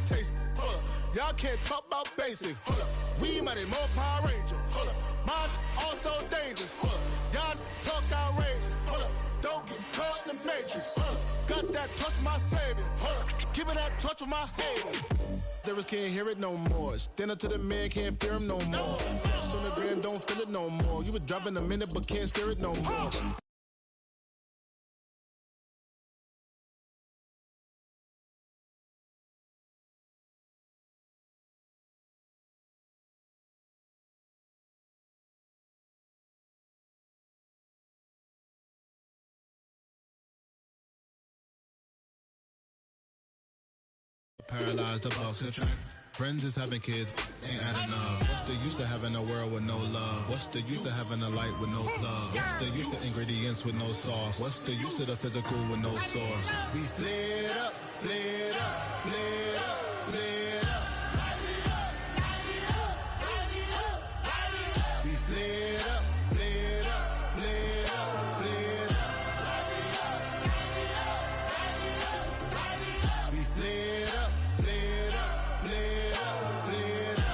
taste. Hold up. Y'all can't talk about basic. Hold up. We mighty more Power Ranger. Hold up. Mine also dangerous. Hold up. Y'all talk outrageous. Hold up. Don't get caught in the matrix. Hold up. Got that touch of my savior. Hold up. Give it that touch of my haters. Lyrics can't hear it no more. Stand up to the man, can't fear him no more. On the gram, don't feel it no more. You been driving a minute, but can't steer it no more. Paralyzed the box and track. Friends is having kids, ain't adding up. What's the use of having a world with no love? What's the use of having a light with no plug? What's the use of ingredients with no sauce? What's the use of the physical with no source? We flared up, flared up, flared up, flared up. We flared up, flared up, flared up, flared up. We flared up, flared up, flared up, flared up.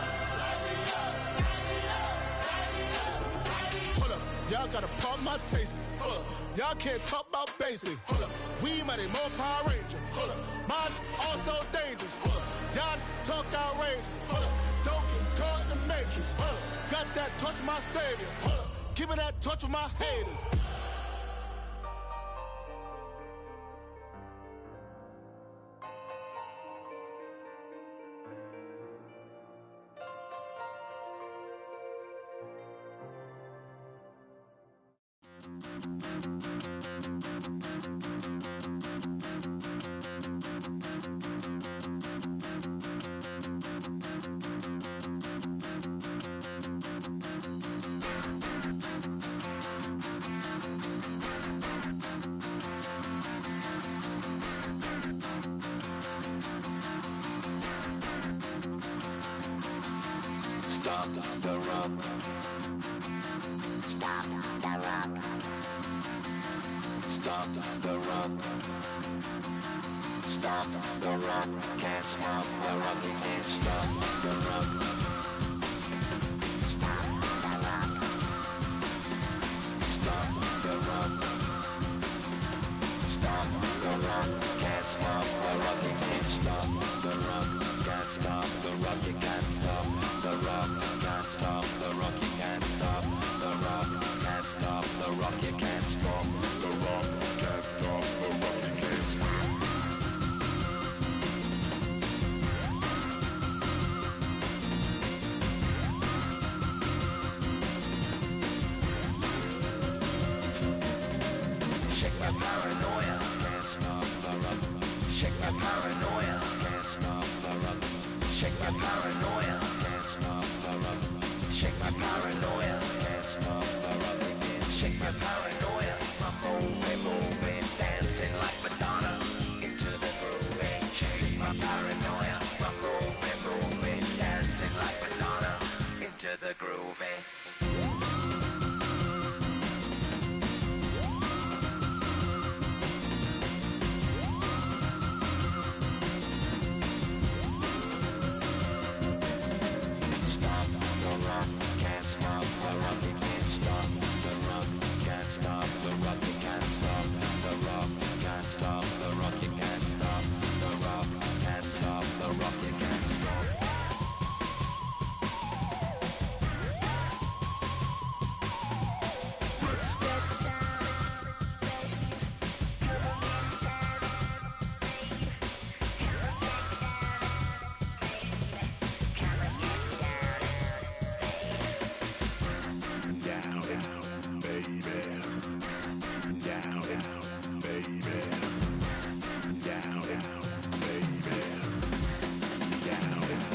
Hold up, y'all gotta pump my taste. Hold up, y'all can't talk about basic. Hold up, we mighty more Power Ranger. Hold up, mine also dangerous. Hold up, y'all talk outrageous. Hold up, don't get caught in the matrix. Hold up, got that touch of my savior. Hold up, give me that touch of my haters. Stop the rock. Stop the rock. Stop the rock. Stop the rock. Can't stop the rock. You can't stop the rock. Stop the rock. Stop the rock. Stop the rock. Can't stop the rock. You can't stop the rock. Can't stop the rock. You can't stop the rock. Can't stop the rock. You can't stop the rock. Can't stop the rock. You can't stop the rock. Can't stop the rock. You can't stop. Shake my paranoia. Can't stop the rock. Shake my paranoia. Can't stop the rock. Shake my paranoia. Can't stop the rock. Shake my paranoia. Can't stop the rock. Shake my paranoia. I'm moving, moving, dancing like Madonna into the groove. Shake my paranoia. I'm moving, moving, dancing like Madonna into the groove. Stop the rock, can't stop the rock, you can't stop the rock, can't stop the rock, you can't stop the rock, can't stop the rock, you can't stop the rock, can't stop the rock, you can't stop. Let's get down, baby. Come on, get down, baby. Come on, get down, baby. Come on, get down, baby. Down, baby. Down, baby. Down, baby.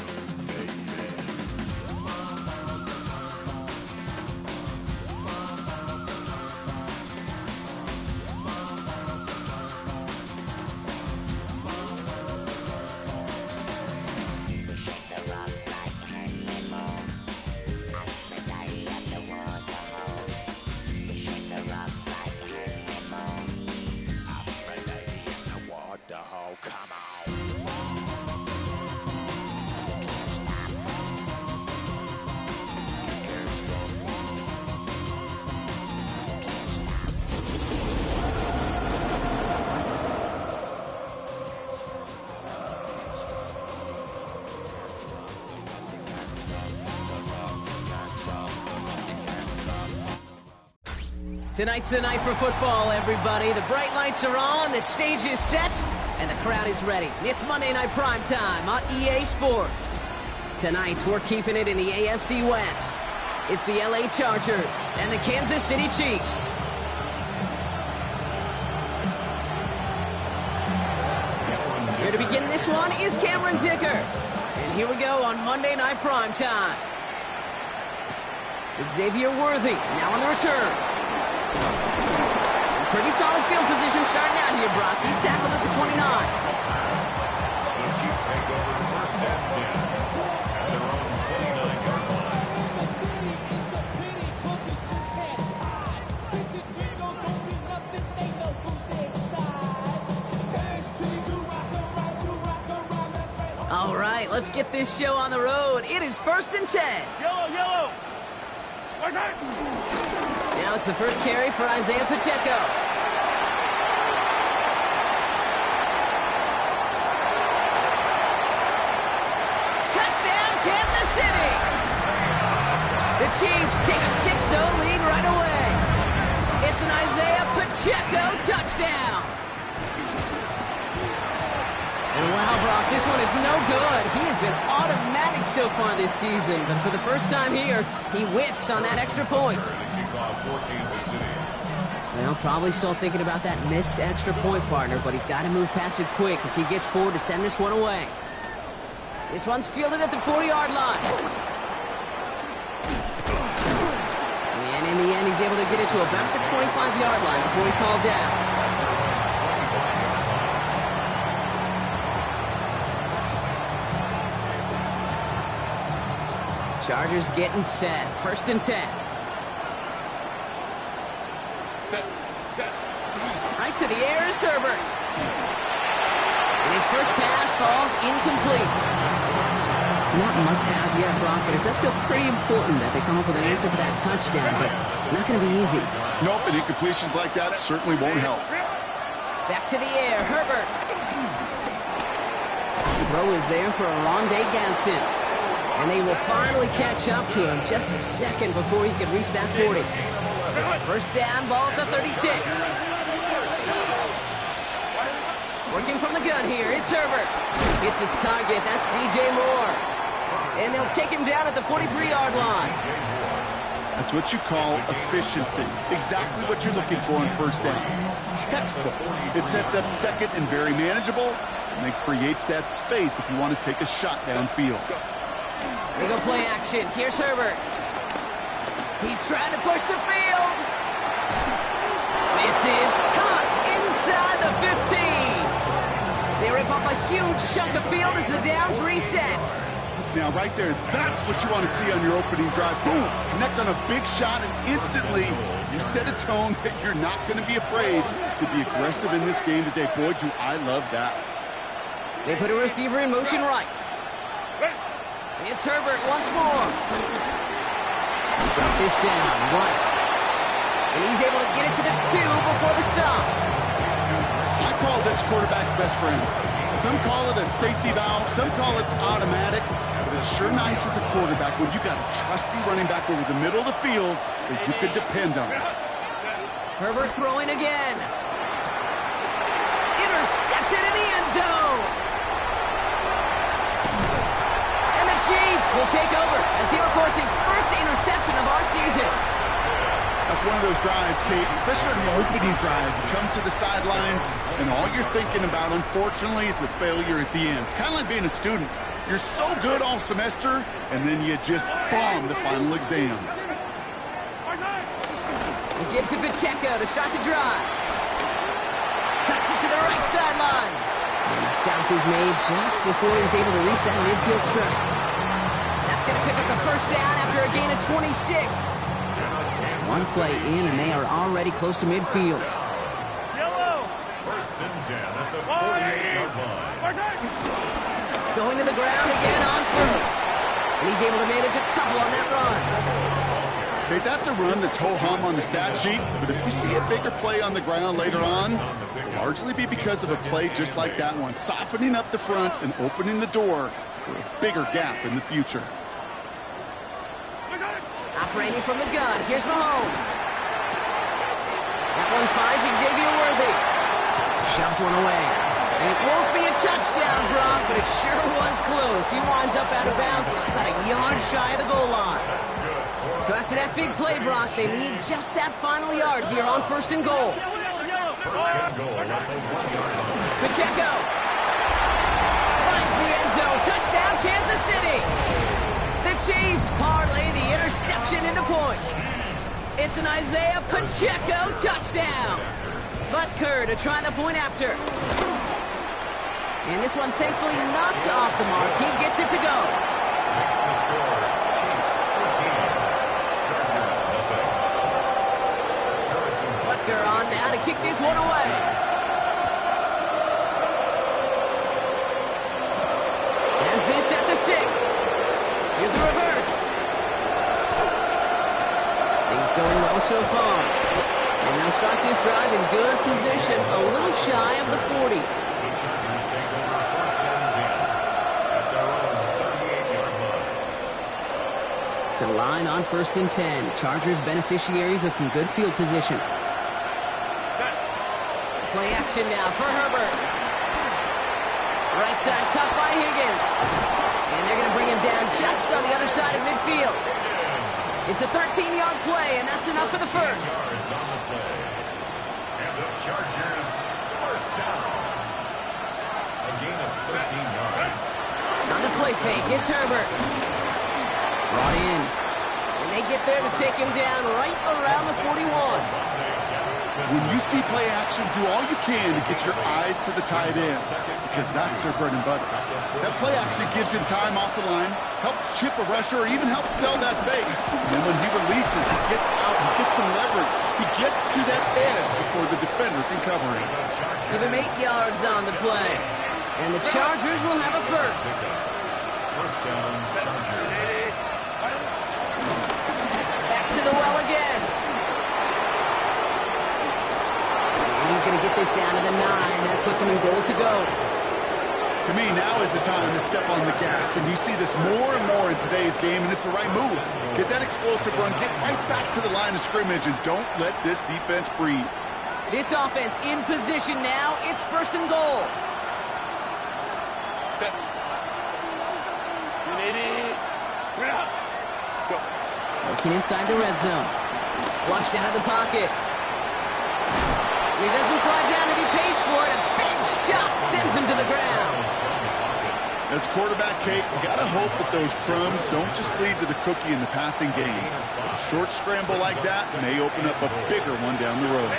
Shake the rock like Henry Moore. Aphrodite at the water hole. We shake the rock like Henry Moore. Tonight's the night for football, everybody. The bright lights are on, the stage is set, and the crowd is ready. It's Monday Night Primetime on EA Sports. Tonight, we're keeping it in the AFC West. It's the LA Chargers and the Kansas City Chiefs. Here to begin this one is Cameron Dicker. And here we go on Monday Night Primetime. Xavier Worthy now on the return. Pretty solid field position starting out here, Brock. He's tackled at the 29. The Chiefs take over first and 10 at their own 29-yard line. All right, let's get this show on the road. It is first and 10. Yellow. Now it's the first carry for Isaiah Pacheco. Touchdown, Kansas City! The Chiefs take a 6-0 lead right away. It's an Isaiah Pacheco touchdown. And wow, Brock, this one is no good. He has been automatic so far this season, but for the first time here, he whiffs on that extra point. Well, probably still thinking about that missed extra point, partner, but he's got to move past it quick as he gets forward to send this one away. This one's fielded at the 40-yard line. And in the end, he's able to get it to about the 25-yard line before he's hauled down. Chargers getting set. First and 10. Set. Right to the air is Herbert. And his first pass falls incomplete. Not must-have yet, Brock, but it does feel pretty important that they come up with an answer for that touchdown, but not going to be easy. Nope, and incompletions like that certainly won't help. Back to the air, Herbert. Throw is there for Rondé Ganson. And they will finally catch up to him just a second before he can reach that 40. First down, ball at the 36. Working from the gun here, it's Herbert. It's his target, that's DJ Moore. And they'll take him down at the 43-yard line. That's what you call efficiency. Exactly what you're looking for on first down. Textbook. It sets up second and very manageable, and it creates that space if you want to take a shot downfield. They go play action. Here's Herbert. He's trying to push the field. This is caught inside the 15. They rip off a huge chunk of field as the downs reset. Now, right there, that's what you want to see on your opening drive. Boom! Connect on a big shot, and instantly you set a tone that you're not going to be afraid to be aggressive in this game today. Boy, do I love that. They put a receiver in motion right. It's Herbert once more. Drop this down, right. And he's able to get it to the 2 before the stop. I call this quarterback's best friend. Some call it a safety valve, some call it automatic, but it's sure nice as a quarterback when you got a trusty running back over the middle of the field that you could depend on. Herbert throwing again. Intercepted in the end zone. Chiefs will take over as he records his first interception of our season. That's one of those drives, Kate, especially on the opening drive. You come to the sidelines, and all you're thinking about, unfortunately, is the failure at the end. It's kind of like being a student. You're so good all semester, and then you just bomb the final exam. He gives it Pacheco to start the drive. Cuts it to the right sideline. And the stop is made just before he's able to reach that midfield strike. That's going to pick up the first down after a gain of 26. One play in, and they are already close to midfield. Yellow. First and 10 at the 48-yard line. Going to the ground again on first. And he's able to manage a couple on that run. Okay, that's a run that's ho-hum on the stat sheet, but if you see a bigger play on the ground later on, it'll largely be because of a play just like that one, softening up the front and opening the door for a bigger gap in the future. Operating from the gun, here's Mahomes. That one finds Xavier Worthy. Shoves one away. And it won't be a touchdown, Brock, but it sure was close. He winds up out of bounds just about a yard shy of the goal line. So after that big play, Brock, they need just that final yard here on 1st and goal. Pacheco finds the end zone. Touchdown, Kansas City. The Chiefs parlay the interception into points. It's an Isaiah Pacheco touchdown. Butker to try the point after. And this one, thankfully, not off the mark. He gets it to go. Butker on now to kick this one away. Has this at the 6. Here's the reverse. Things going well so far. And they'll start this drive in good position, a little shy of the 40. To the line on 1st and 10. Chargers beneficiaries of some good field position. Play action now for Herbert. Right side cut by Higgins. And they're going to bring him down just on the other side of midfield. It's a 13-yard play, and that's enough for the first. And the Chargers first down. A gain of 13 yards. On the play fake, it's Herbert. Brought in. And they get there to take him down right around the 41. When you see play action, do all you can to get your eyes to the tight end, because that's their bread and butter. That play action gives him time off the line, helps chip a rusher, or even helps sell that fake. And then when he releases, he gets out, he gets some leverage. He gets to that edge before the defender can cover him. Give him 8 yards on the play. And the Chargers will have a first. First down, Chargers. Back to the well again. He's going to get this down to the 9. That puts him in goal to go. To me, now is the time to step on the gas, and you see this more and more in today's game, and it's the right move. Get that explosive run, get right back to the line of scrimmage, and don't let this defense breathe. This offense in position now. It's 1st and goal. Looking inside the red zone. Flushed out of the pocket. He doesn't slide down and he pays for it. A big shot sends him to the ground. As quarterback, Kate, you got to hope that those crumbs don't just lead to the cookie in the passing game. A short scramble like that may open up a bigger one down the road.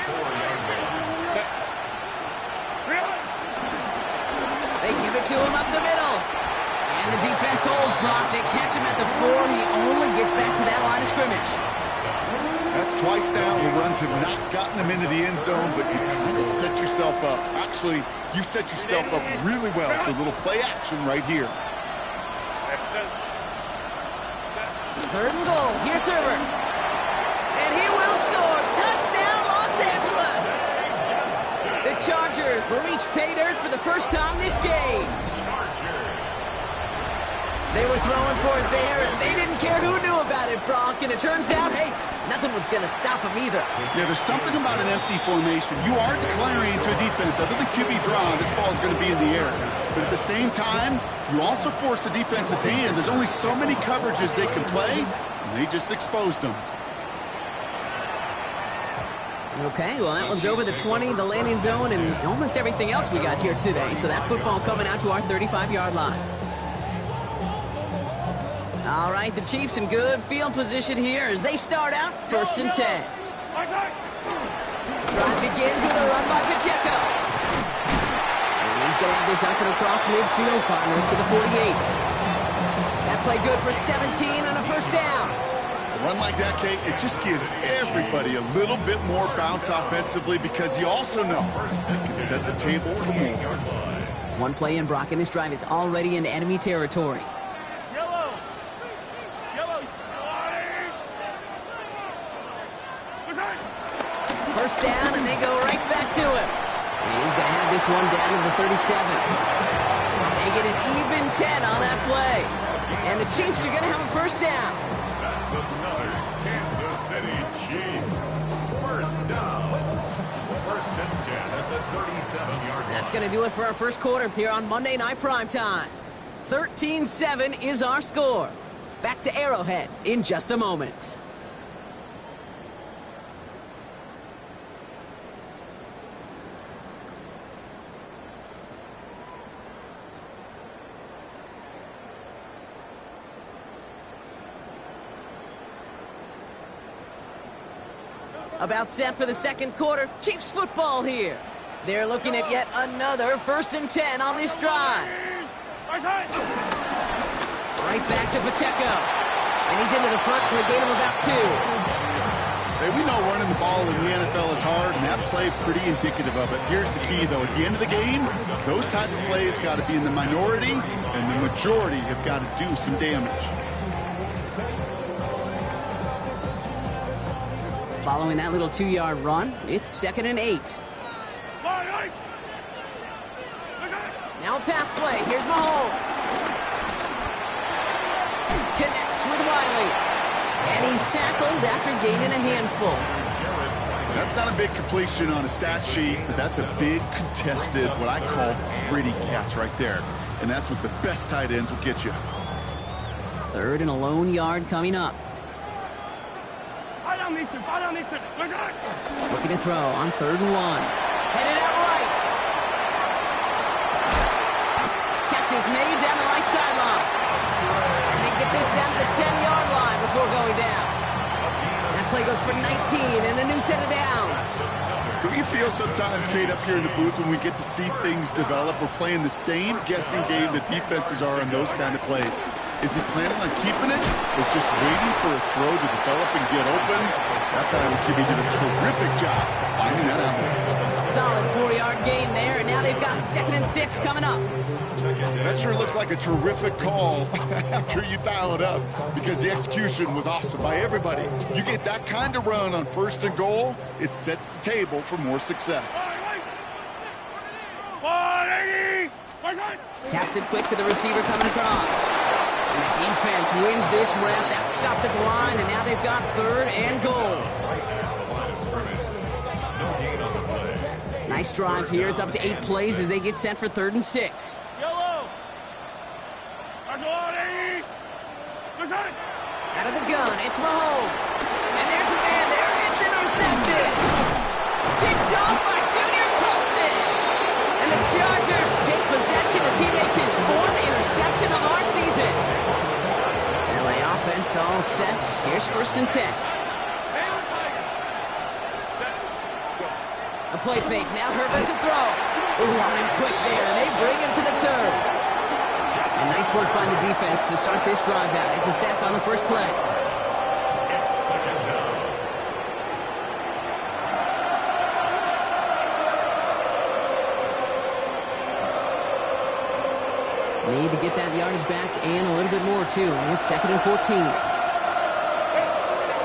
They give it to him up the middle. And the defense holds Brock. They catch him at the 4. He only gets back to that line of scrimmage. That's twice now where runs have not gotten them into the end zone, but you kind of set yourself up. Actually, you set yourself up really well for a little play action right here. 3rd and goal. Here's Herbert. And he will score. Touchdown, Los Angeles. The Chargers reach pay dirt for the first time this game. They were throwing for it there, and they didn't care who knew about it, Brock. And it turns out, hey, nothing was going to stop them either. Yeah, there's something about an empty formation. You are declaring to a defense, other than QB draw, this ball is going to be in the air. But at the same time, you also force the defense's hand. There's only so many coverages they can play, and they just exposed them. Okay, well, that one's over the 20, the landing zone, and almost everything else we got here today. So that football coming out to our 35-yard line. All right, the Chiefs in good field position here as they start out 1st and 10. Drive begins with a run by Pacheco. And he's going to have this up and across midfield, partner to the 48. That play good for 17 on a first down. A run like that, Kate, it just gives everybody a little bit more bounce offensively because you also know you can set the table for more. One play in, Brock, and this drive is already into enemy territory. First down, and they go right back to him. And he's going to have this one down to the 37. They get an even 10 on that play. And the Chiefs are going to have a first down. That's another Kansas City Chiefs first down. That's going to do it for our first quarter here on Monday Night Primetime. 13-7 is our score. Back to Arrowhead in just a moment. About set for the second quarter. Chiefs football here. They're looking at yet another 1st and 10 on this drive. Right back to Pacheco. And he's into the front for a gain of about 2. Hey, we know running the ball in the NFL is hard, and that play pretty indicative of it. Here's the key, though. At the end of the game, those type of plays got to be in the minority, and the majority have got to do some damage. Following that little 2-yard run, it's 2nd and 8. Now a pass play. Here's Mahomes. Connects with Wiley. And he's tackled after gaining a handful. That's not a big completion on a stat sheet, but that's a big contested, what I call pretty catch right there. And that's what the best tight ends will get you. 3rd and a lone yard coming up. Looking to throw on 3rd and 1. Headed out right. Catch is made down the right sideline. And they get this down to the 10-yard line before going down. That play goes for 19 and a new set of downs. Do you feel sometimes, Kate, up here in the booth when we get to see things develop? We're playing the same guessing game that defenses are on those kind of plays. Is he planning on keeping it or just waiting for a throw to develop and get open? That's how Jimmy did a terrific job finding that out. Solid 4-yard gain there, and now they've got 2nd and 6 coming up. That sure looks like a terrific call after you dial it up because the execution was awesome by everybody. You get that kind of run on 1st and goal, it sets the table for more success. Taps it quick to the receiver coming across. And the defense wins this rep. That stopped at the line, and now they've got 3rd and goal. Nice drive here. It's up to 8 plays as they get set for 3rd and 6. Out of the gun, it's Mahomes. And there's a man there. It's intercepted. Picked off by Junior Colson. And the Chargers take possession as he makes his 4th interception of our season. LA offense all set. Here's 1st and 10. A play fake. Now Herbert to throw. Ooh, on him quick there. And they bring him to the turn. And nice work by the defense to start this drive out. It's a sack on the first play. Need to get that yardage back and a little bit more, too. It's 2nd and 14.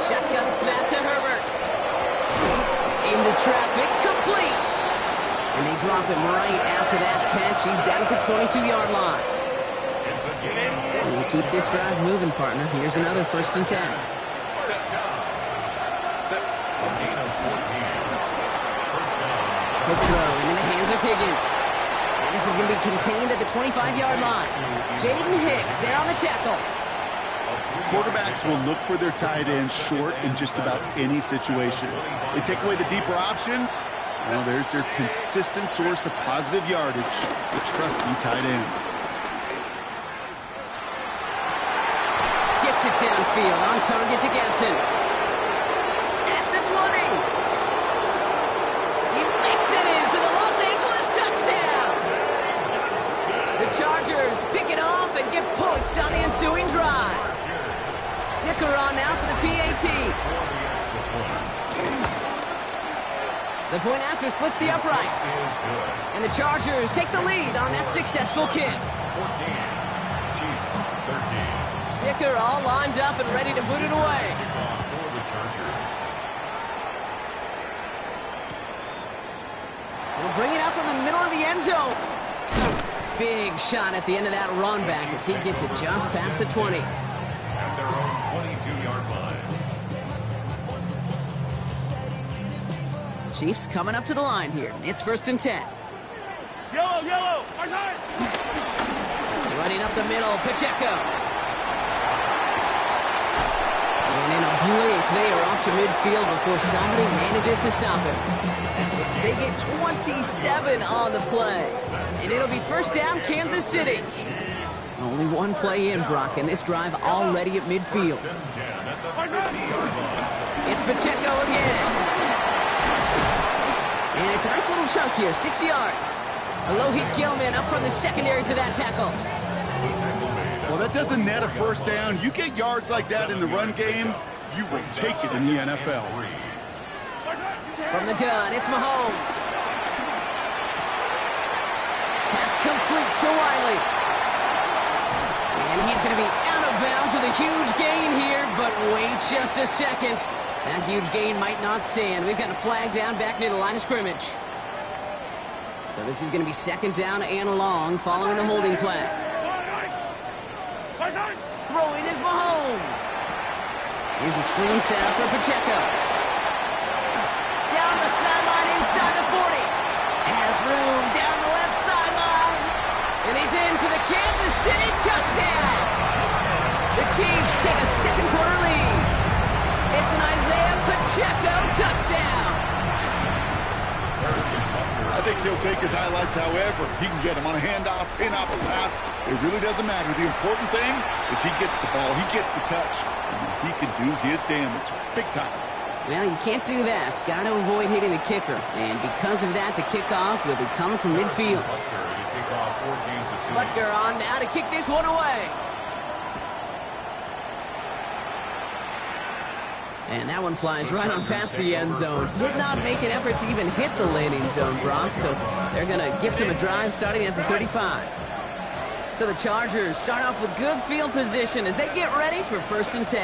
Shotgun snap to Herbert. Into traffic, complete. And they drop him right after that catch. He's down at the 22-yard line. And keep this drive moving, partner. Here's another 1st and 10. Quick throw into the hands of Higgins. And this is going to be contained at the 25-yard line. Jaden Hicks there on the tackle. Quarterbacks will look for their tight ends short in just about any situation. They take away the deeper options. Well, there's their consistent source of positive yardage, the trusty tight end. Gets it downfield, on target to Ganson. At the 20. He makes it in for the Los Angeles touchdown. The Chargers pick it off and get points on the ensuing drive. Dicker on now for the PAT. The point after splits the uprights. And the Chargers take the lead on that successful kick. 14, Chiefs 13. Dicker all lined up and ready to boot it away. For the Chargers. He'll bring it out from the middle of the end zone. Big shot at the end of that run back as he gets it just past the 20. At their own 22-yard line. Chiefs coming up to the line here. It's 1st and 10. Yellow. Running up the middle, Pacheco. And in a blink, they are off to midfield before somebody manages to stop him. They get 27 on the play. And it'll be first down, Kansas City. Only one play in, Brock, and this drive already at midfield. It's Pacheco again. And it's a nice little chunk here, 6 yards. Alohi Gilman up from the secondary for that tackle. Well, that doesn't net a first down. You get yards like that in the run game, you will take it in the NFL. From the gun, it's Mahomes. Pass complete to Wiley. And he's going to be out of bounds with a huge gain here, but wait just a second. That huge gain might not stand. We've got a flag down back near the line of scrimmage. So this is going to be second down and long following the holding flag. Throwing is Mahomes. Here's a screen set up for Pacheco. Down the sideline inside the 40. Has room down the left sideline. And he's in for the Kansas City touchdown. The Chiefs take a second quarter lead. It's an Isaiah Pacheco touchdown. I think he'll take his highlights however he can get him on a handoff, pin off a pass. It really doesn't matter. The important thing is he gets the ball, he gets the touch, and he can do his damage. Big time. Well, you can't do that. Got to avoid hitting the kicker. And because of that, the kickoff will be coming from midfield. Butker on now to kick this one away. And that one flies right on past the end zone. Did not make an effort to even hit the landing zone, Brock. So they're going to gift him a drive starting at the 35. So the Chargers start off with good field position as they get ready for 1st and 10.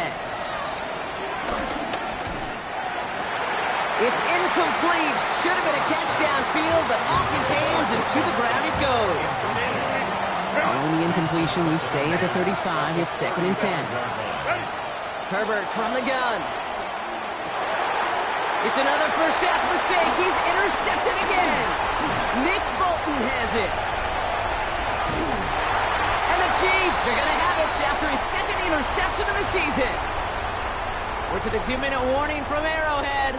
It's incomplete. Should have been a catch downfield, but off his hands and to the ground it goes. Following the incompletion, we stay at the 35. It's 2nd and 10. Herbert from the gun. It's another first half mistake. He's intercepted again. Nick Bolton has it. And the Chiefs are going to have it after his second interception of the season. We're to the 2-minute warning from Arrowhead.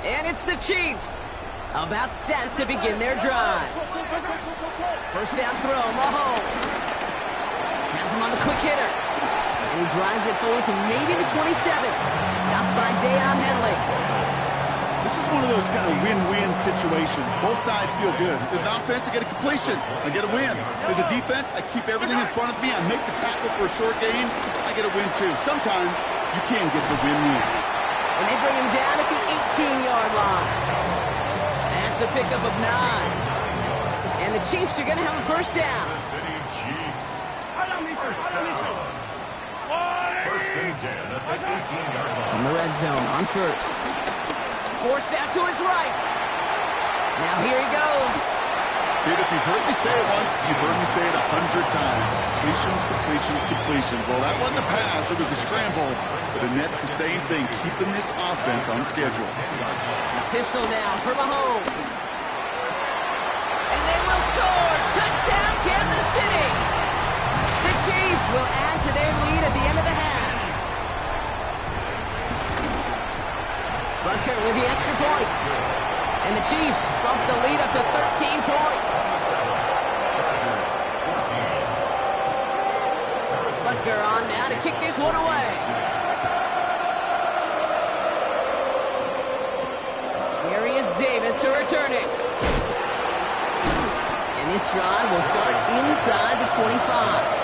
And it's the Chiefs about set to begin their drive. First down throw, Mahomes. Has him on the quick hitter. And he drives it forward to maybe the 27. Stopped by Deion Henley. This is one of those kind of win-win situations. Both sides feel good. As an offense, I get a completion. I get a win. As a defense, I keep everything in front of me. I make the tackle for a short gain. I get a win, too. Sometimes you can get a win-win. And they bring him down at the 18-yard line. That's a pickup of 9. And the Chiefs are going to have a first down. First and 10 at the 18-yard line. From the red zone on first. Forced out to his right. Now here he goes. Dude, if you've heard me say it once, you've heard me say it 100 times. Completions. Well, that wasn't a pass. It was a scramble. But the net's the same thing, keeping this offense on schedule. Pistol down for Mahomes. And they will score. Touchdown, Kansas City. The Chiefs will add to their lead at the end of the half. Butker with the extra point. And the Chiefs bump the lead up to 13 points. Butker on now to kick this one away. Darius Davis to return it. And this drive will start inside the 25.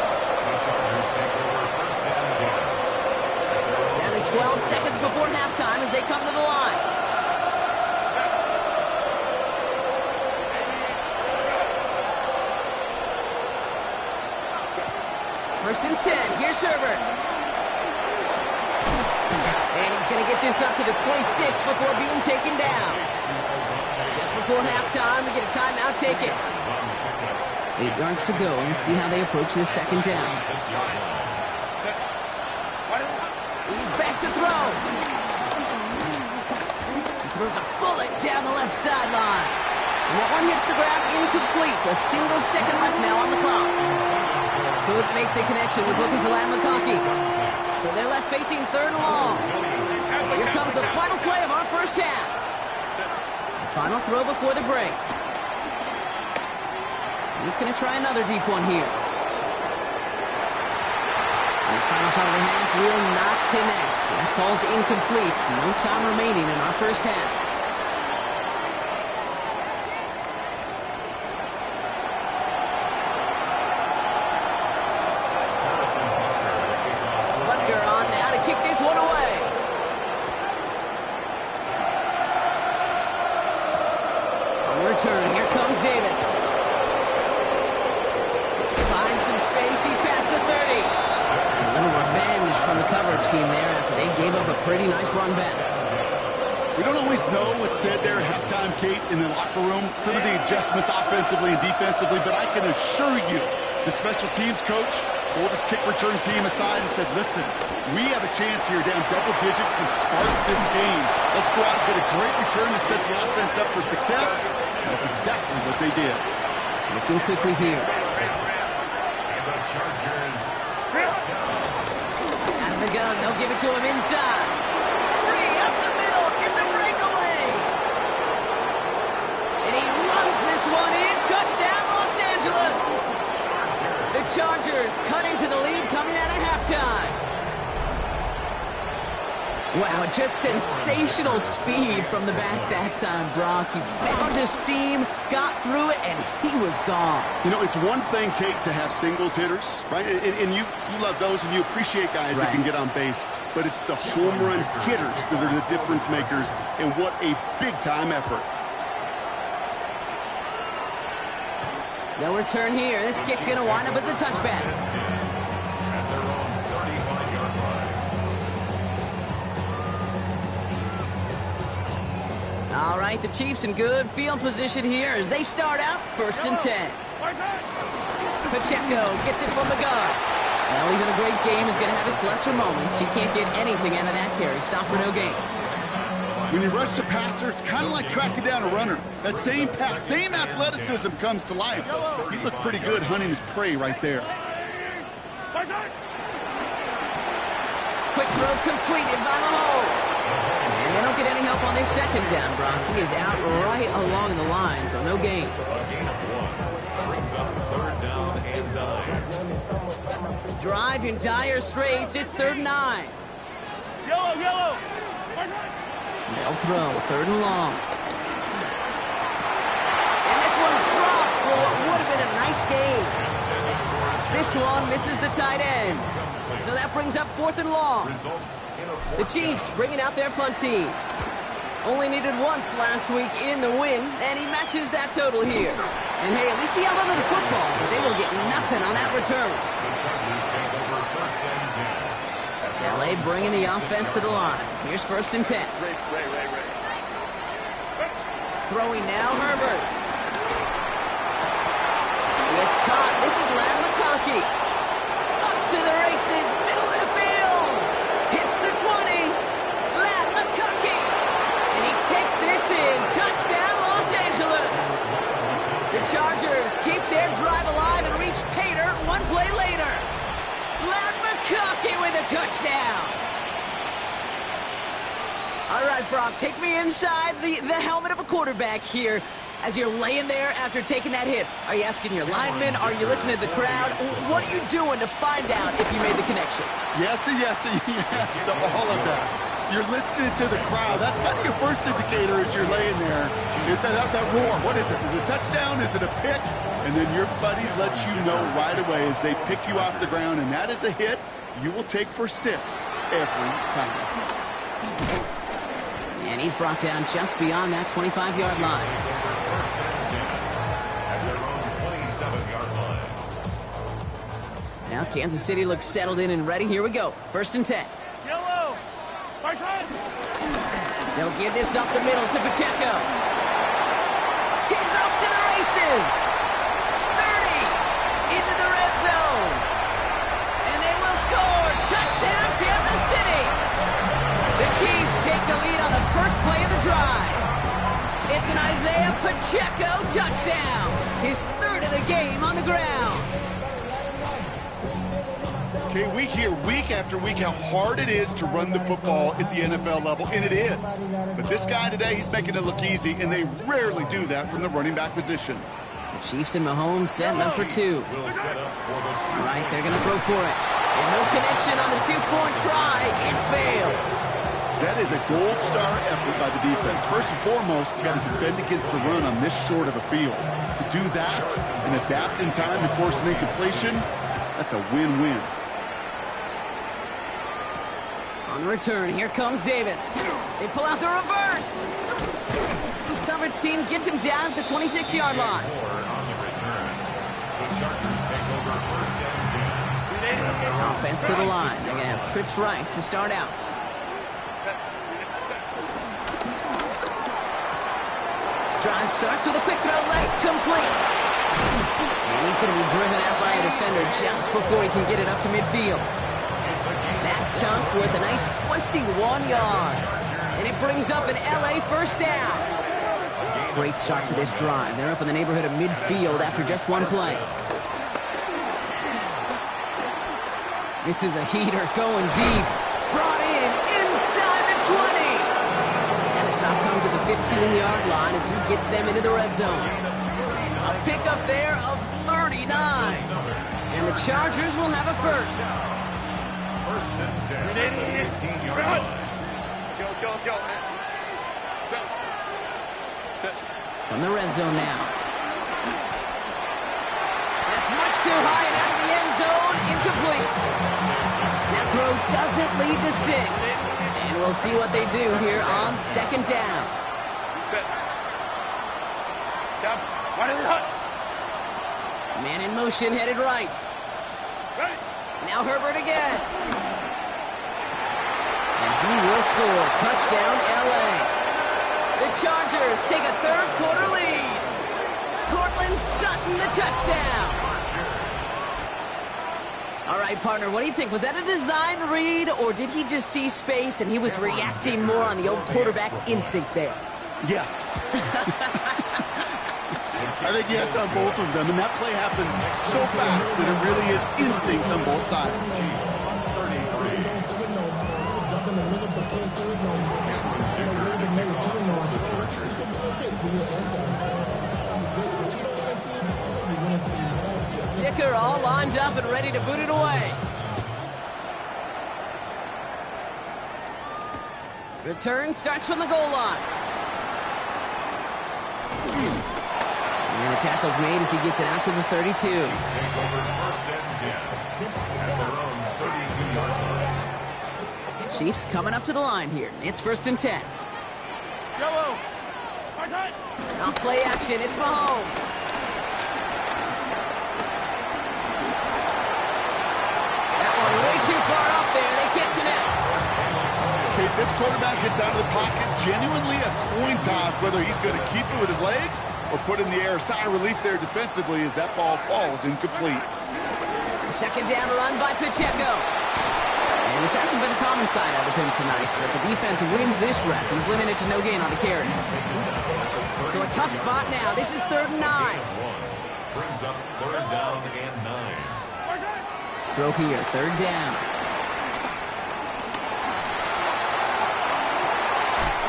12 seconds before halftime as they come to the line. First and 10. Here's Herbert. And he's going to get this up to the 26 before being taken down. Just before halftime, we get a timeout taken. 8 yards to go. Let's see how they approach this second down. He's back to throw. He throws a bullet down the left sideline. And that one hits the ground incomplete. A single second left now on the clock. Couldn't make the connection. Was looking for Ladd McConkey. So they're left facing third and long. Here comes the final play of our first half. The final throw before the break. He's going to try another deep one here. And his final shot of the half will not connect. That falls incomplete. No time remaining in our first half. Butker on now to kick this one away. On return, here comes Davis. Finds some space. He's past the 30. A little revenge from the coverage team there after they gave up a pretty nice run back. We don't always know what's said there at halftime, Kate, in the locker room. Some of the adjustments offensively and defensively, but I can assure you the special teams coach pulled his kick return team aside and said, listen, we have a chance here down double digits to spark this game. Let's go out and get a great return to set the offense up for success. And that's exactly what they did. Looking quickly here. Out of the gun, they'll give it to him inside. Free up the middle, it's a breakaway. And he runs this one in. Touchdown, Los Angeles. The Chargers cutting to the lead coming out of halftime. Wow, just sensational speed from the back that time, Brock. He found a seam, got through it, and he was gone. You know, it's one thing, Kate, to have singles hitters, right? And you love those, and you appreciate guys that can get on base. But it's the home run hitters that are the difference makers, and what a big-time effort. No return here. This kick's going to wind up as a touchback. All right, the Chiefs in good field position here as they start out 1st and 10. Pacheco gets it from the gun. Well, even a great game is going to have its lesser moments. He can't get anything out of that carry. Stop for no gain. When you rush the passer, it's kind of like tracking down a runner. That same pass, same athleticism comes to life. He looked pretty good hunting his prey right there. Quick throw completed by Mahomes. And they don't get any help on this second down, Brock. He is out right along the line, so no gain. A gain of 1 brings up 3rd down and 9. Drive in dire straits. It's 3rd and 9. Yellow. They'll throw 3rd and long. And this one's dropped for what would have been a nice gain. This one misses the tight end. So that brings up 4th and long. The Chiefs bringing out their punt team. Only needed once last week in the win, and he matches that total here. And hey, at least he held onto the football, but they will get nothing on that return. LA bringing the offense to the line. Here's 1st and 10. Throwing now, Herbert. It's caught. This is Ladd McConkey. Up to the races, middle of the field. Hits the 20. Ladd McConkey. And he takes this in. Touchdown, Los Angeles. The Chargers keep their drive alive and reach pay dirt one play later. Ladd McConkey with a touchdown. All right, Brock, take me inside the helmet of a quarterback here as you're laying there after taking that hit. Are you asking your linemen? Are you listening to the crowd? What are you doing to find out if you made the connection? Yes, and yes, and yes to all of that. You're listening to the crowd. That's kind of your first indicator as you're laying there. It's that roar. What is it? Is it a touchdown? Is it a pick? And then your buddies let you know right away as they pick you off the ground, and that is a hit you will take for 6 every time. And he's brought down just beyond that 25-yard line. Now Kansas City looks settled in and ready. Here we go. 1st and 10. Yellow. They'll give this up the middle to Pacheco. He's off to the races. 30 into the red zone. And they will score. Touchdown, Kansas City. The Chiefs take the lead on the first play of the drive. It's an Isaiah Pacheco, touchdown! His third of the game on the ground. Okay, we hear week after week how hard it is to run the football at the NFL level, and it is. But this guy today, he's making it look easy, and they rarely do that from the running back position. The Chiefs and Mahomes setting up for two. All right, they're going to throw for it. And no connection on the two-point try. It fails. That is a gold star effort by the defense. First and foremost, you got to defend against the run on this short of a field. To do that and adapt in time to force an incompletion, that's a win-win. On the return, here comes Davis. They pull out the reverse. Coverage team gets him down at the 26-yard line. On the return, the Chargers take over first and 10. Offense to the line. They're going to have trips right to start out. Drive starts with a quick throw left, complete. And he's going to be driven out by a defender just before he can get it up to midfield. That chunk with a nice 21 yards. And it brings up an LA first down. Great start to this drive. They're up in the neighborhood of midfield after just one play. This is a heater going deep. Brought in inside the 20. And the stop comes at the 15-yard line as he gets them into the red zone. A pickup there of 39. And the Chargers will have a first. First and 10 at the 18-yard line. From the red zone now. That's much too high and out of the end zone. Incomplete. That throw doesn't lead to 6. And we'll see what they do here on second down. Man in motion, headed right. Now Herbert again. And he will score. Touchdown, LA. The Chargers take a third-quarter lead. Cortland Sutton, the touchdown. All right, partner, what do you think? Was that a design read, or did he just see space and he was reacting more on the old quarterback instinct there? Yes. I think yes on both of them, and that play happens so fast that it really is instincts on both sides. Dicker all lined up and ready to boot it away. Return starts from the goal line. And the tackle's made as he gets it out to the 32. Take over first and 10 at their own 32-yard line. Chiefs coming up to the line here. It's first and 10. Yellow. Off play action. It's Mahomes. That one way too far up there. They can't connect. Okay, this quarterback gets out of the pocket. Genuinely a coin toss whether he's going to keep it with his legs or put in the air. Sigh of relief there defensively as that ball falls incomplete. Second down run by Pacheco. And this hasn't been a common side out of him tonight, but the defense wins this rep. He's limited to no gain on the carry. So a tough spot now. This is 3rd and 9. Brings up 3rd down and 9. Throw here, 3rd down.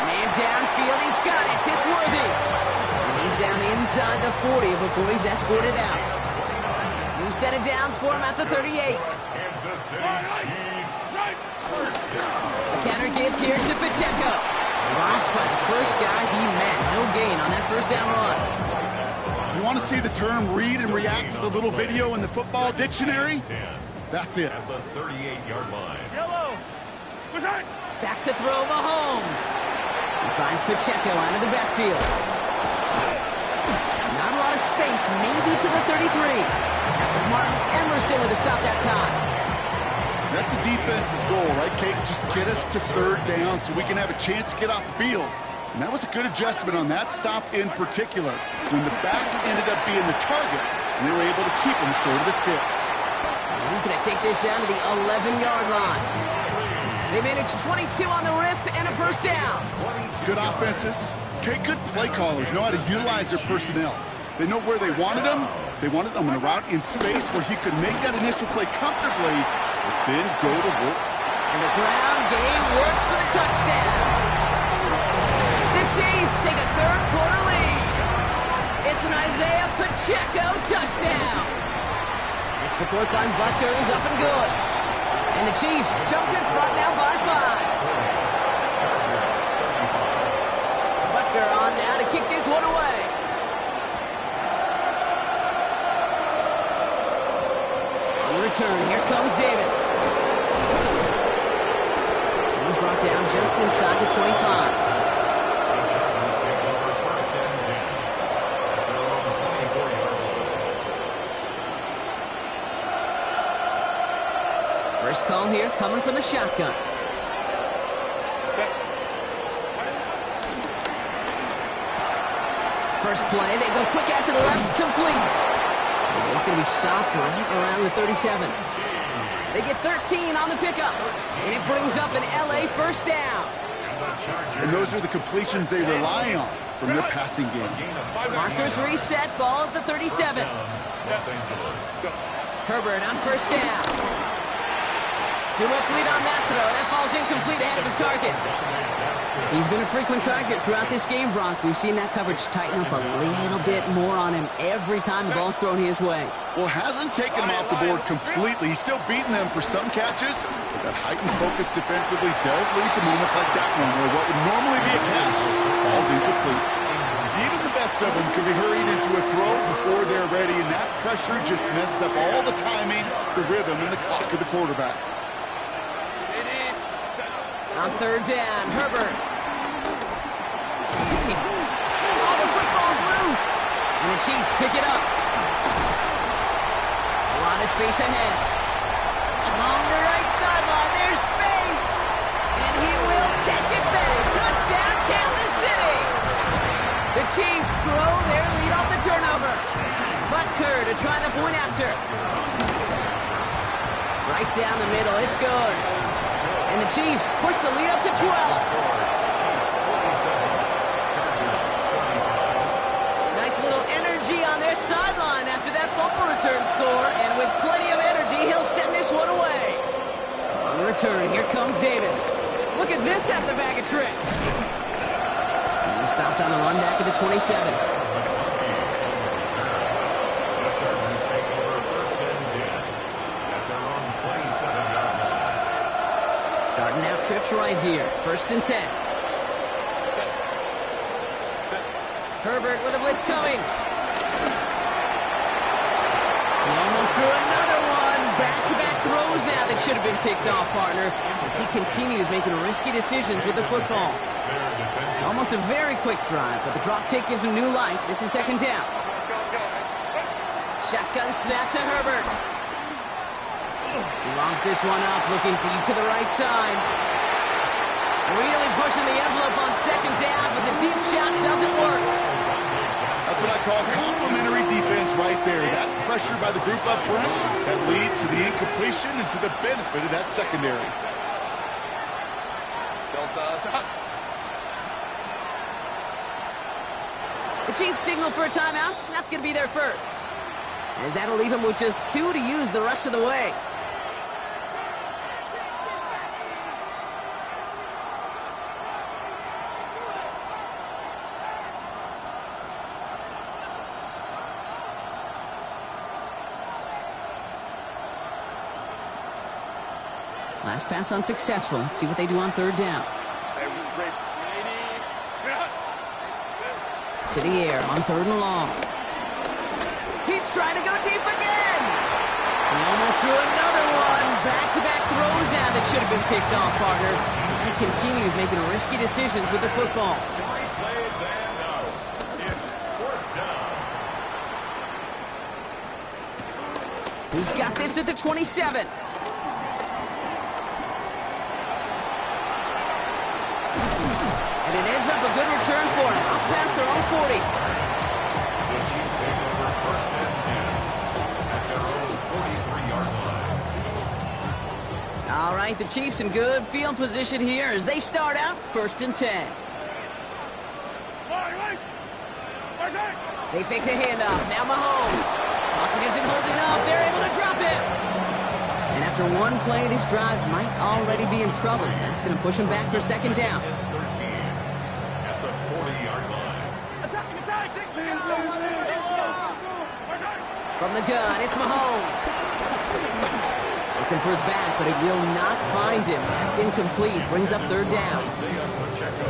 Man downfield, he's got it. It's Worthy. And he's down inside the 40 before he's escorted out. New set of downs for him at the 38. Kansas City Chiefs. First down. The counter give here to Pacheco. Right by the first guy he met. No gain on that first down run. You want to see the term read and react with a little video in the football dictionary? That's it. At the 38-yard line. Yellow. Back to throw Mahomes. He finds Pacheco out of the backfield. Not a lot of space, maybe to the 33. That was Martin Emerson with a stop that time. That's a defense's goal, right, Kate? Just get us to 3rd down so we can have a chance to get off the field. And that was a good adjustment on that stop in particular, when the back ended up being the target, and they were able to keep him short of the sticks. And he's going to take this down to the 11-yard line. They managed 22 on the rip and a first down. Good offenses, Okay, good play callers know how to utilize their personnel. They know where they wanted him. They wanted him in a route in space where he could make that initial play comfortably, but then go to work. And the ground game works for the touchdown. The Chiefs take a third-quarter lead. It's an Isaiah Pacheco touchdown. It's the fourth on Butker is up and good. And the Chiefs jump in front now by 5. Butker on now to kick this one away. On the return, here comes Davis. He's brought down just inside the 25. First call here coming from the shotgun. First play, they go quick out to the left, complete. And it's going to be stopped right around the 37. They get 13 on the pickup, and it brings up an LA first down. And those are the completions they rely on from their passing game. Markers reset, ball at the 37. Herbert on first down. Too much lead on that throw. That falls incomplete ahead of his target. He's been a frequent target throughout this game, Bronk. We've seen that coverage tighten up a little bit more on him every time the ball's thrown his way. Well, hasn't taken him off the board completely. He's still beating them for some catches, but that heightened focus defensively does lead to moments like that one where what would normally be a catch falls incomplete. Even the best of them can be hurried into a throw before they're ready, and that pressure just messed up all the timing, the rhythm, and the clock of the quarterback. On third down, Herbert. Oh, the football's loose. And the Chiefs pick it up. A lot of space ahead. Along the right sideline, there's space. And he will take it back. Touchdown, Kansas City. The Chiefs grow their lead off the turnover. Butker to try the point after. Right down the middle, it's good. And the Chiefs push the lead up to 12. Nice little energy on their sideline after that fumble return score. And with plenty of energy, he'll send this one away. On the return, here comes Davis. Look at this out of the bag of tricks. And he stopped on the run back at the 27. Starting out trips right here. First and 10. Herbert with a blitz coming. He almost threw another one. Back-to-back throws now that should have been picked off, partner, as he continues making risky decisions with the football. Almost a very quick drive, but the drop kick gives him new life. This is second down. Shotgun snap to Herbert. He longs this one up, looking deep to the right side. Really pushing the envelope on second down, but the deep shot doesn't work. That's what I call complimentary defense right there. That pressure by the group up front, that leads to the incompletion and to the benefit of that secondary. The Chiefs signal for a timeout. That's going to be their first, as that'll leave him with just 2 to use the rest of the way. Last pass unsuccessful. Let's see what they do on third down. To the air on third and long. He's trying to go deep again. He almost threw another one. Back-to-back throws now that should have been picked off, partner, as he continues making risky decisions with the football. He's got this at the 27. And it ends up a good return for him, up past their own 40. The Chiefs take over first and 10 at their own 43-yard line. All right, the Chiefs in good field position here as they start out first and 10. They fake the handoff. Now Mahomes. Pocket isn't holding up. They're able to drop it. And after one play, this drive might already be in trouble. That's going to push him back for second down. 13 at the 40-yard line. From the gun, it's Mahomes. Looking for his back, but it will not find him. That's incomplete. Brings up third down.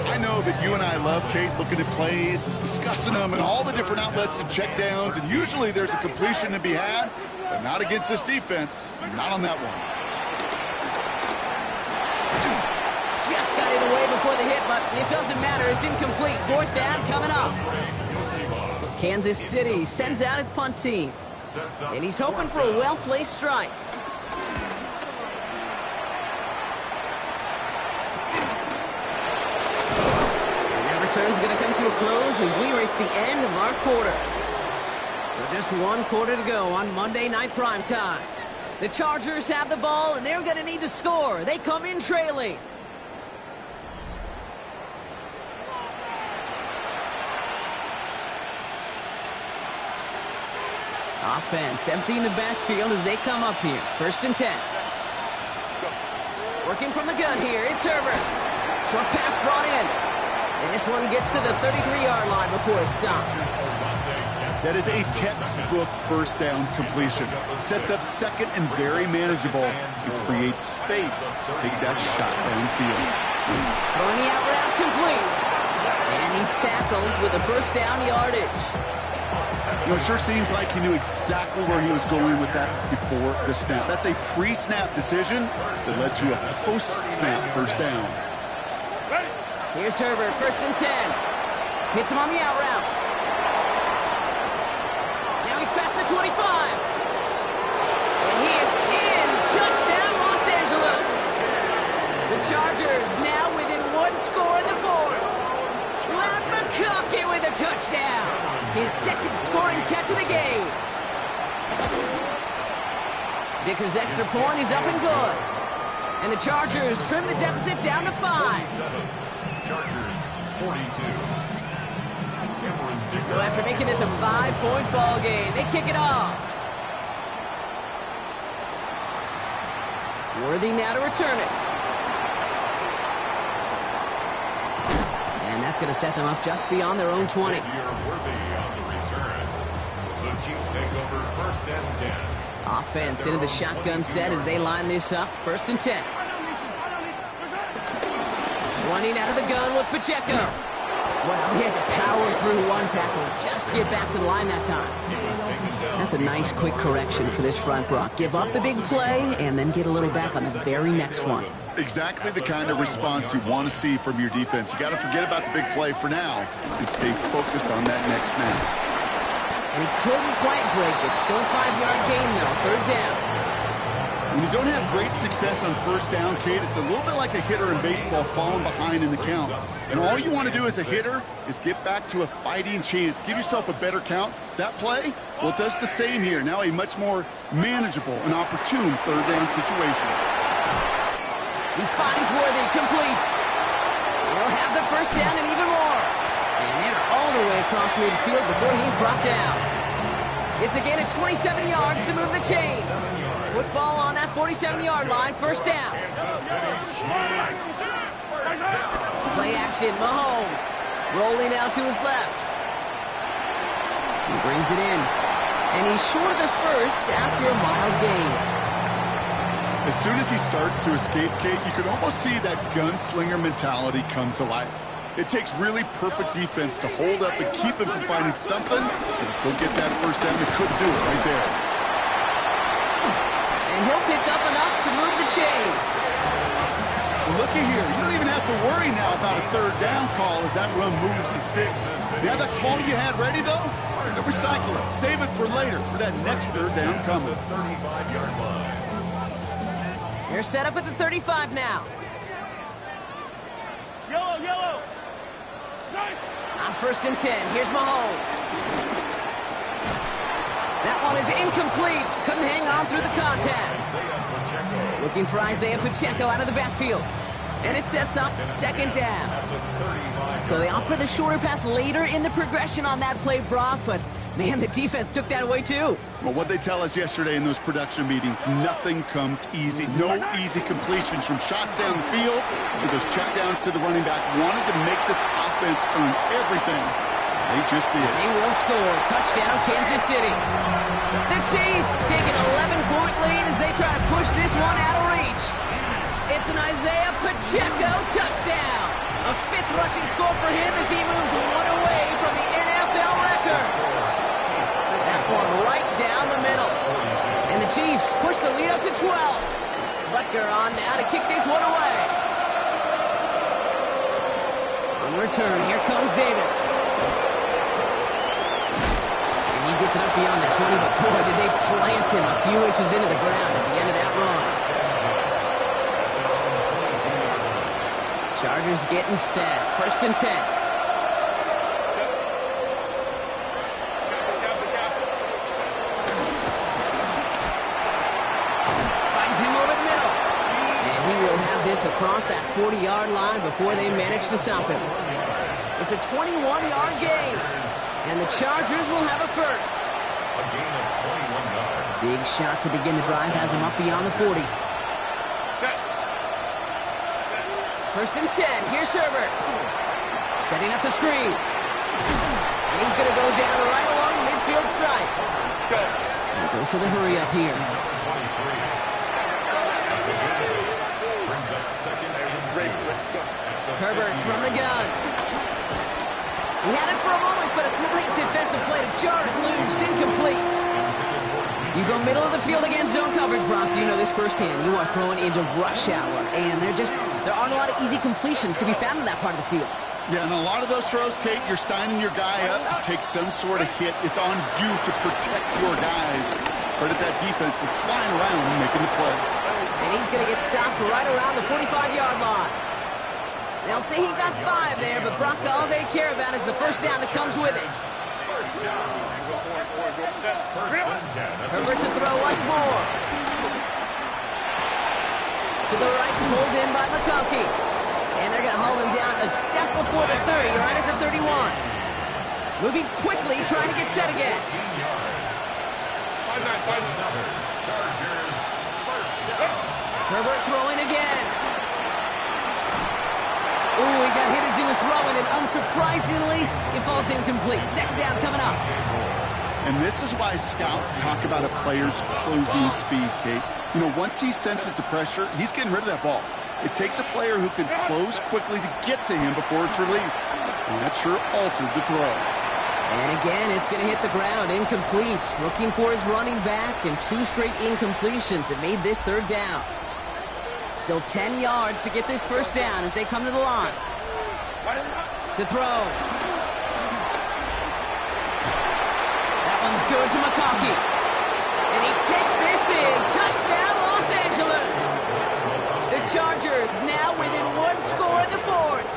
I know that you and I love, Kate, looking at plays, discussing them, and all the different outlets and checkdowns, and usually there's a completion to be had, but not against this defense. Not on that one. Just got it away before the hit, but it doesn't matter. It's incomplete. Fourth down coming up. Kansas City sends out its punt team. And he's hoping for a well-placed strike. And that return's going to come to a close as we reach the end of our quarter. So just one quarter to go on Monday Night Primetime. The Chargers have the ball, and they're going to need to score. They come in trailing. Offense emptying the backfield as they come up here. First and 10. Working from the gun here. It's Herbert. Short pass brought in. And this one gets to the 33-yard line before it's stopped. That is a textbook first down completion. Sets up second and very manageable and creates space to take that shot downfield. Throwing the out route complete. And he's tackled with a first down yardage. You know, it sure seems like he knew exactly where he was going with that before the snap. That's a pre-snap decision that led to a post-snap first down. Here's Herbert, first and 10. Hits him on the out route. Now he's past the 25. And he is in. Touchdown, Los Angeles. The Chargers now within one score in the fourth. Matt McConkey with a touchdown. His second scoring catch of the game. Dicker's extra point is up and good. And the Chargers trim the deficit down to 5. Chargers 42. So after making this a 5-point ball game, they kick it off. Worthy now to return it. And that's going to set them up just beyond their own 20. Worthy on the return. The Chiefs take over first and 10. Offense into the shotgun set as they line this up. First and 10. Running out of the gun with Pacheco. Well, he had to power through one tackle just to get back to the line that time. That's a nice quick correction for this front, Brock. Give up the big play and then get a little back on the very next one. Exactly the kind of response you want to see from your defense. You got to forget about the big play for now and stay focused on that next snap. And he couldn't quite break it. Still a 5-yard gain, though. Third down. When you don't have great success on first down, Kate, it's a little bit like a hitter in baseball falling behind in the count. And all you want to do as a hitter is get back to a fighting chance. Give yourself a better count. That play, well, it does the same here. Now a much more manageable and opportune third down situation. He finds Worthy, complete. He'll have the first down and even more. And they're all the way across midfield before he's brought down. It's a gain of 27 yards to move the chains. Football on that 47-yard line, first down. Play action, Mahomes. Rolling out to his left. He brings it in. And he's short of the first after a mild gain. As soon as he starts to escape, Kate, you can almost see that gunslinger mentality come to life. It takes really perfect defense to hold up and keep him from finding something. He'll get that first down. He couldn't do it right there. And he'll pick up enough to move the chains. Well, looky here. You don't even have to worry now about a third down call as that run moves the sticks. You have that call you had ready, though? Recycle it. Save it for later for that next third down coming. 35-yard line. They're set up at the 35 now. Yellow. On first and 10, here's Mahomes. That one is incomplete. Couldn't hang on through the contact. Looking for Isaiah Pacheco out of the backfield. And it sets up second down. So they opt for the shorter pass later in the progression on that play, Brock, but man, the defense took that away too. Well, what they tell us yesterday in those production meetings, nothing comes easy. No easy completions from shots down the field to those checkdowns to the running back. Wanted to make this offense earn everything. They just did. They will score. Touchdown, Kansas City. The Chiefs take an 11-point lead as they try to push this one out of reach. It's an Isaiah Pacheco touchdown. A fifth rushing score for him as he moves one away from the NFL record. That one right down the middle. And the Chiefs push the lead up to 12. Butker on now to kick this one away. On return, here comes Davis. And he gets it up beyond the 20, but boy, did they plant him a few inches into the ground at the end of that run. Chargers getting set. 1st and 10. Finds him over the middle. And he will have this across that 40-yard line before they manage to stop him. It's a 21-yard gain. And the Chargers will have a first. A gain of 21 yards. Big shot to begin the drive has him up beyond the 40. 1st and 10. Here's Herbert. Setting up the screen. And he's going to go down right along the midfield stripe. And dose of the hurry up here. 23. That's a good. Brings up 2nd and 2. Herbert from the gun. He had it for a moment, but a great defensive play to jar it loose. Incomplete. You go middle of the field against zone coverage, Brock. You know this firsthand. You are throwing into rush hour, and there aren't a lot of easy completions to be found in that part of the field. Yeah, and a lot of those throws, Kate, you're signing your guy up to take some sort of hit. It's on you to protect your guys. Credit that defense for flying around and making the play. And he's going to get stopped right around the 45-yard line. They'll say he got 5 there, but Brock, all they care about is the first down that comes with it. Herbert to throw once more. To the right, pulled in by McConkey. And they're going to hold him down a step before the 30, right at the 31. Moving quickly, trying to get set again. Chargers, first down. Herbert throwing again. Ooh, he got hit as he was throwing, and unsurprisingly, it falls incomplete. 2nd down coming up. And this is why scouts talk about a player's closing speed, Kate. You know, once he senses the pressure, he's getting rid of that ball. It takes a player who can close quickly to get to him before it's released. And that sure altered the throw. And again, it's going to hit the ground. Incomplete. Looking for his running back, and 2 straight incompletions that made this 3rd down. Still 10 yards to get this first down as they come to the line. To throw. That one's good to McConkey. And he takes this in. Touchdown, Los Angeles. The Chargers now within 1 score in the 4th.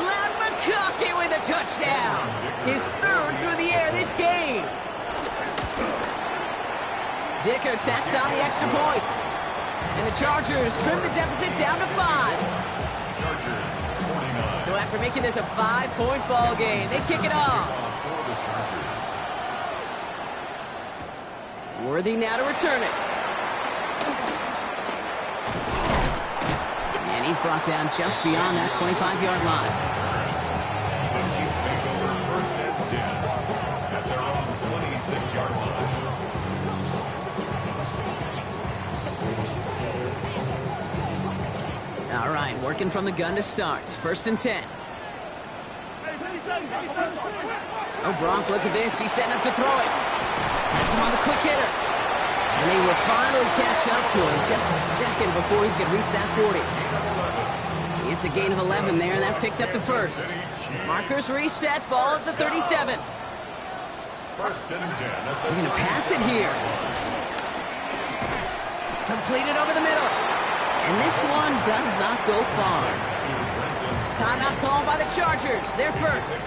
Matt McConkey with a touchdown. His 3rd through the air this game. Dicker tacks on the extra point. And the Chargers trim the deficit down to 5. Chargers, 49. So after making this a 5-point ball game, they kick it off. For the Chargers. Worthy now to return it. And he's brought down just beyond that 25-yard line. The Chiefs take over 1st and 10 at their own 26-yard line. All right, working from the gun to start. 1st and 10. Oh, Brock, look at this. He's setting up to throw it. That's him on the quick hitter. And they will finally catch up to him just a second before he could reach that 40. It's a gain of 11 there, and that picks up the first. Markers reset, ball at the 37. 1st and 10. They're going to pass it here. Completed over the middle. And this one does not go far. Timeout called by the Chargers. They're first.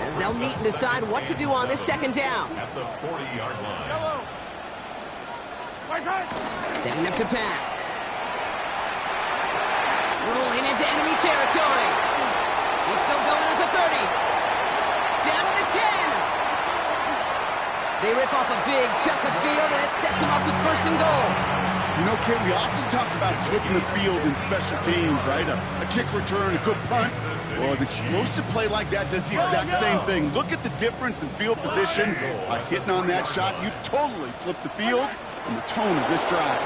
As they'll meet and decide what to do on this 2nd down. At the 40-yard line. Setting up to pass. Rolling into enemy territory. He's still going at the 30. Down to the 10. They rip off a big chunk of field, and it sets him up with first and goal. You know, Kate, we often talk about flipping the field in special teams, right? A kick return, a good punt. Well, an explosive play like that does the exact same thing. Look at the difference in field position. By hitting on that shot, you've totally flipped the field and the tone of this drive.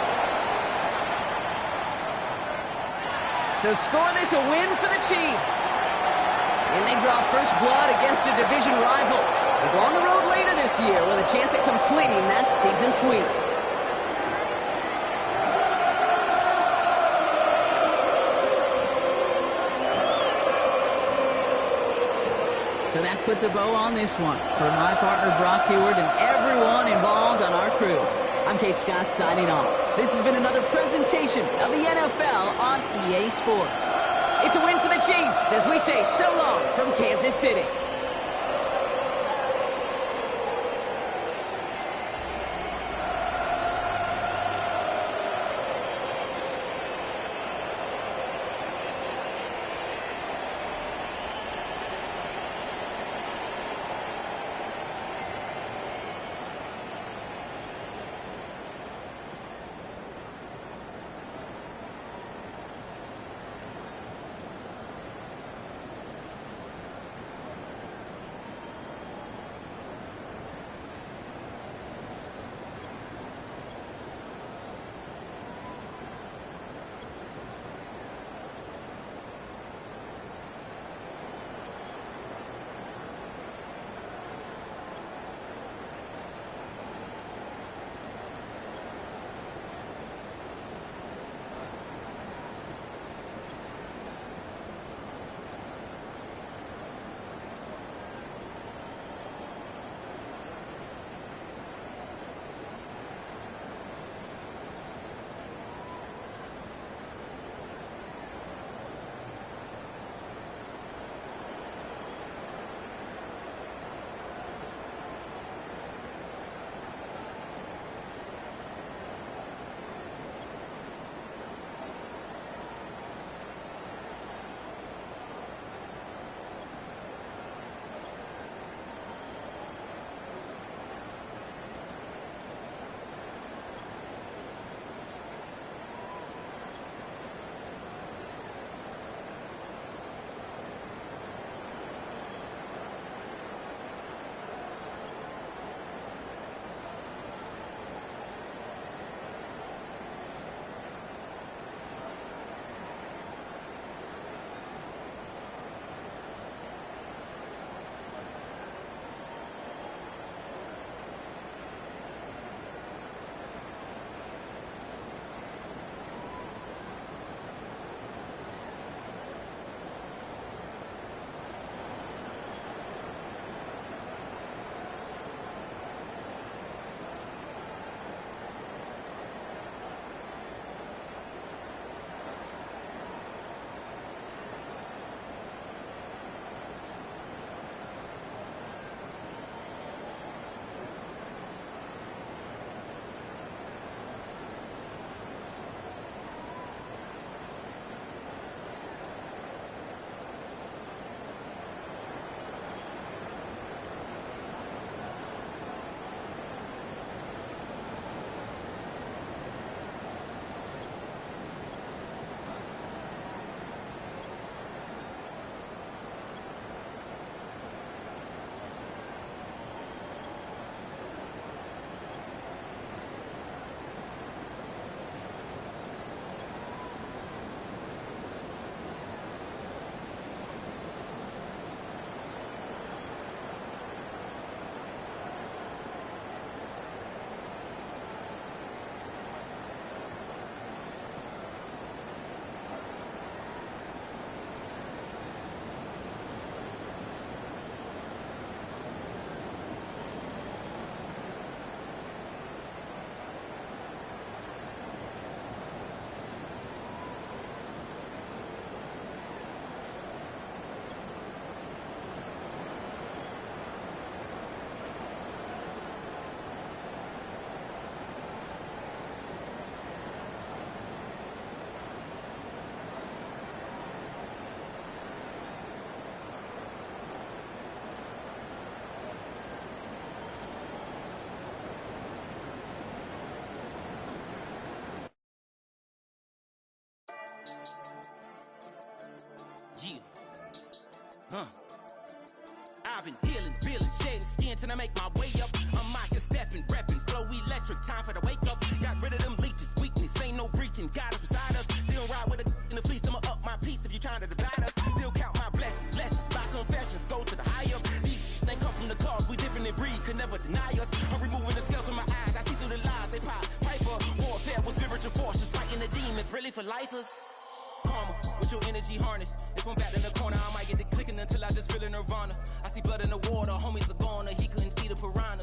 So scoreless, a win for the Chiefs. And they draw first blood against a division rival. They go on the road later this year with a chance at completing that season sweep. So that puts a bow on this one. For my partner, Brock Heward, and everyone involved on our crew, I'm Kate Scott signing off. This has been another presentation of the NFL on EA Sports. It's a win for the Chiefs as we say so long from Kansas City. I've been healing, feeling, shedding skin till I make my way up. I'm mocking, stepping, repping, flow electric, time for the wake up. Got rid of them leeches, weakness, ain't no breaching. God is beside us, still ride with a in the fleece. I'ma up my piece if you're trying to divide us. Still count my blessings, lessons, by confessions, go to the high up. These they come from the cause, we different in breed, could never deny us. I'm removing the scales from my eyes, I see through the lies, they pop. Piper, warfare with spiritual force, just fighting the demons, really for lifers. Karma, with your energy harness. If I'm back in the corner, I might get the clicking until I just feel a nirvana. I see blood in the water, homies are gone, he couldn't see the piranha.